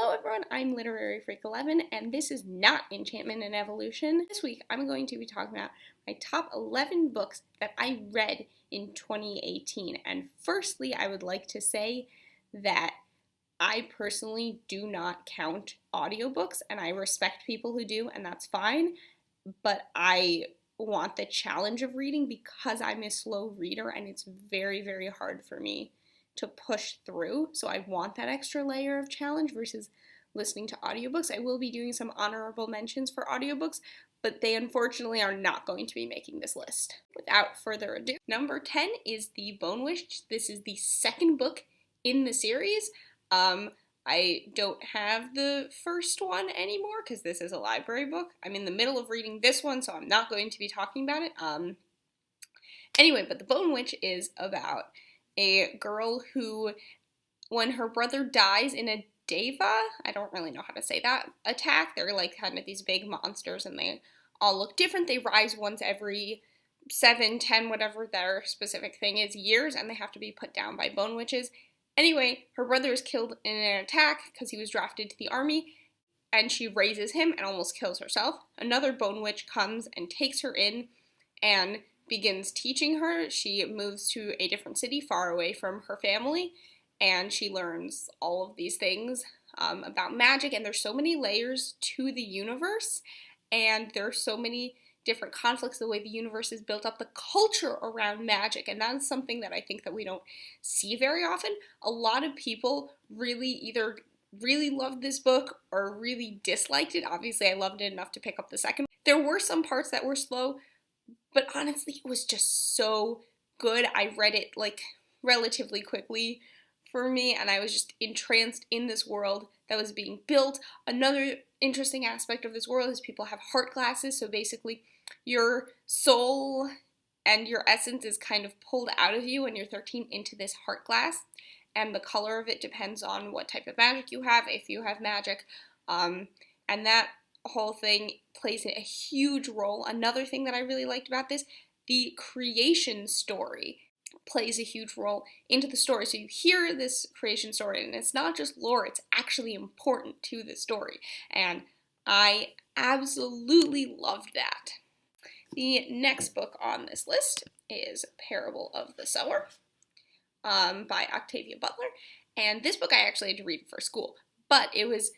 Hello everyone, I'm Literary Freak 11 and this is not Enchantment and Evolution. This week I'm going to be talking about my top 11 books that I read in 2018. And firstly, I would like to say that I personally do not count audiobooks, and I respect people who do, and that's fine, but I want the challenge of reading because I'm a slow reader and it's very, very hard for me to push through. So I want that extra layer of challenge versus listening to audiobooks. I will be doing some honorable mentions for audiobooks, but they unfortunately are not going to be making this list. Without further ado, number 10 is The Bone Witch. This is the second book in the series. I don't have the first one anymore because this is a library book. I'm in the middle of reading this one, so I'm not going to be talking about it. Anyway, but The Bone Witch is about a girl who, when her brother dies in a deva, I don't really know how to say that, attack, they're like kind of these big monsters and they all look different. They rise once every 7, 10, whatever their specific thing is, years, and they have to be put down by bone witches. Anyway, her brother is killed in an attack because he was drafted to the army, and she raises him and almost kills herself. Another bone witch comes and takes her in and begins teaching her. She moves to a different city far away from her family, and she learns all of these things about magic, and there's so many layers to the universe, and there's so many different conflicts, the way the universe is built up, the culture around magic, and that's something that I think that we don't see very often. A lot of people either really loved this book or really disliked it. Obviously, I loved it enough to pick up the second. There were some parts that were slow, but honestly, it was just so good. I read it like relatively quickly for me, and I was just entranced in this world that was being built. Another interesting aspect of this world is people have heart glasses, so basically your soul and your essence is kind of pulled out of you when you're 13 into this heart glass, and the color of it depends on what type of magic you have, if you have magic, and that whole thing plays a huge role. Another thing that I really liked about this, the creation story plays a huge role into the story. So you hear this creation story, and it's not just lore, it's actually important to the story. And I absolutely loved that. The next book on this list is Parable of the Sower by Octavia Butler. And this book I actually had to read for school, but it was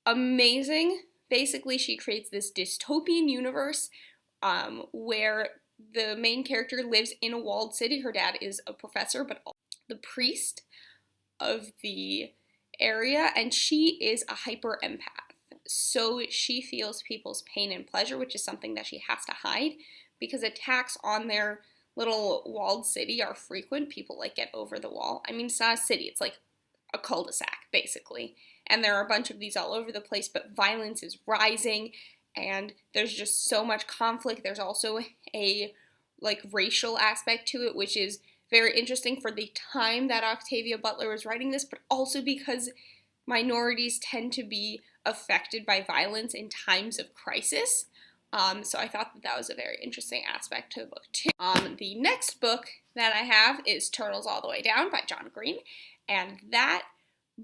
amazing. Basically, she creates this dystopian universe where the main character lives in a walled city. Her dad is a professor, but also the priest of the area, and she is a hyper empath. So she feels people's pain and pleasure, which is something that she has to hide because attacks on their little walled city are frequent. People like get over the wall. I mean, it's not a city, it's like a cul-de-sac basically, and there are a bunch of these all over the place, but violence is rising and there's just so much conflict. There's also a like racial aspect to it, which is very interesting for the time that Octavia Butler was writing this, but also because minorities tend to be affected by violence in times of crisis. So I thought that was a very interesting aspect to the book too. The next book that I have is Turtles All the Way Down by John Green, and that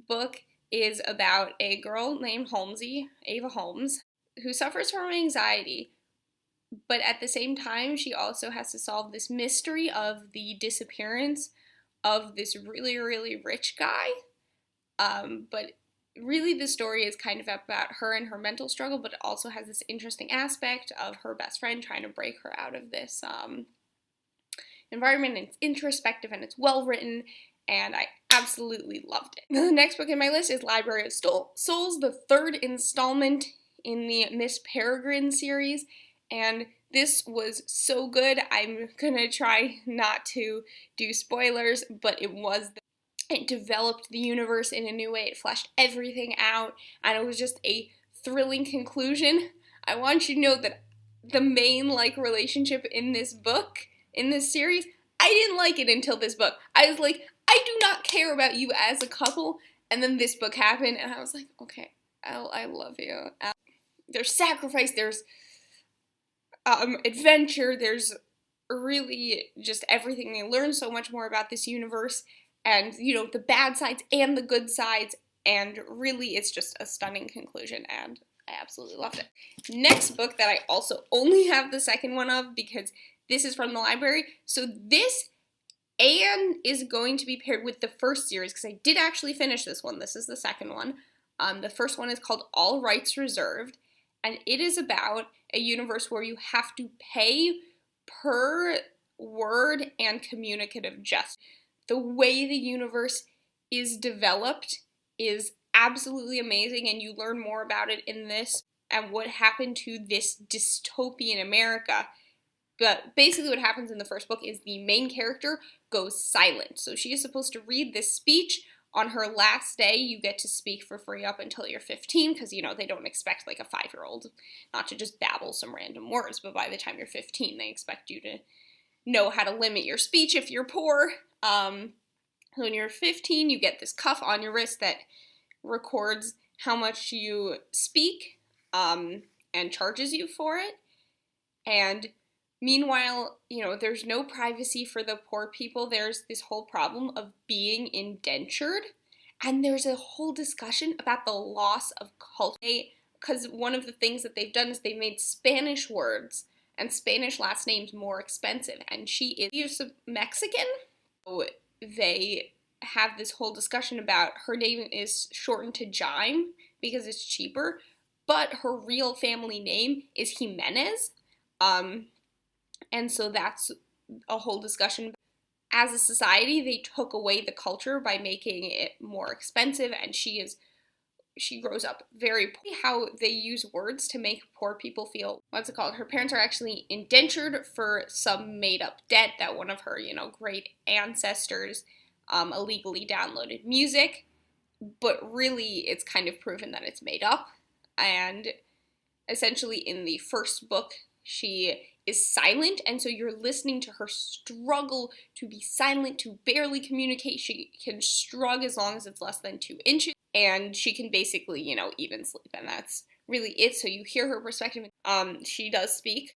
book is about a girl named Holmesy, Ava Holmes, who suffers from anxiety, but at the same time she also has to solve this mystery of the disappearance of this really, really rich guy. But really the story is kind of about her and her mental struggle, but it also has this interesting aspect of her best friend trying to break her out of this environment, and it's introspective and it's well written, and I absolutely loved it. The next book in my list is Library of Souls, the third installment in the Miss Peregrine series, and this was so good. I'm gonna try not to do spoilers, but it developed the universe in a new way. It fleshed everything out, and it was just a thrilling conclusion. I want you to know that the main relationship in this book, in this series, I didn't like it until this book. I was like, I do not care about you as a couple, and then this book happened, and I was like, okay, I love you. There's sacrifice, there's adventure, there's really just everything. I learned so much more about this universe, and, you know, the bad sides and the good sides, and really it's just a stunning conclusion, and I absolutely loved it. Next book that I also only have the second one of because this is from the library. So this and is going to be paired with the first series because I did actually finish this one. This is the second one. The first one is called All Rights Reserved, and it is about a universe where you have to pay per word and communicative gesture. The way the universe is developed is absolutely amazing, and you learn more about it in this and what happened to this dystopian America. But basically what happens in the first book is the main character goes silent. So she is supposed to read this speech. On her last day, you get to speak for free up until you're 15 because, they don't expect like a 5-year-old not to just babble some random words. But by the time you're 15, they expect you to know how to limit your speech if you're poor. So when you're 15, you get this cuff on your wrist that records how much you speak and charges you for it. And meanwhile, there's no privacy for the poor people. There's this whole problem of being indentured. And there's a whole discussion about the loss of culture. Because one of the things that they've done is they've made Spanish words and Spanish last names more expensive. And she is Mexican. So they have this whole discussion about her name is shortened to Jaime because it's cheaper. But her real family name is Jimenez. And so that's a whole discussion. As a society, they took away the culture by making it more expensive, and she grows up very poor. How they use words to make poor people feel, her parents are actually indentured for some made-up debt that one of her, great ancestors illegally downloaded music, but really it's kind of proven that it's made up. And essentially in the first book, she is silent, and so you're listening to her struggle to be silent, to barely communicate. She can shrug as long as it's less than 2 inches, and she can basically, even sleep, and that's really it. So you hear her perspective. She does speak